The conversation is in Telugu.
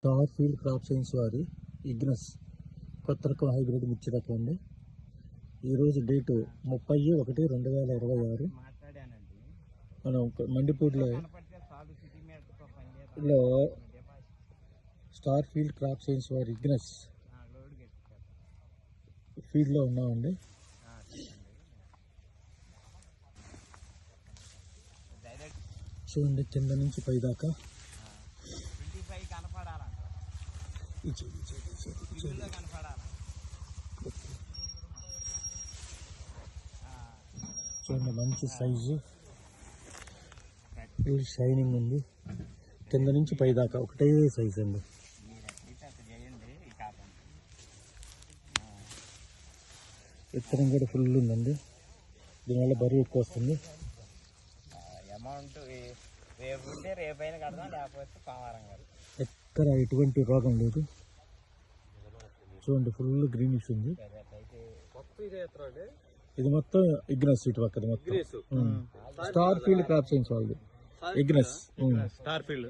స్టార్ ఫీల్డ్ క్రాప్ సైన్స్ వారి ఇగ్నస్ కొత్త రకం హైబ్రిడ్ మిర్చి రకం అండి. ఈరోజు డేటు 30/1/2026. మనం మండిపూడిలో స్టార్ ఫీల్డ్ క్రాప్ సైన్స్ వారి ఇగ్నస్ ఫీల్డ్లో ఉన్నామండి. చూడండి కింద నుంచి పై దాకా చూడండి, మంచి సైజు, ఫుల్ షైనింగ్ ఉంది. కింద నుంచి పై దాకా ఒకటే సైజ్ అండి. విత్తనం కూడా ఫుల్ ఉందండి. దీనివల్ల బరువు ఎక్కువ వస్తుంది. ఎక్కడ ఎటువంటి రోగం లేదు. చూడండి ఫుల్ గ్రీనిష్ ఉంది. ఇది మొత్తం ఇగ్నస్ ఇటు పక్కది మొత్తం స్టార్ ఫీల్డ్ క్రాప్ సైన్స్ వాళ్ళది ఇగ్నస్. Star field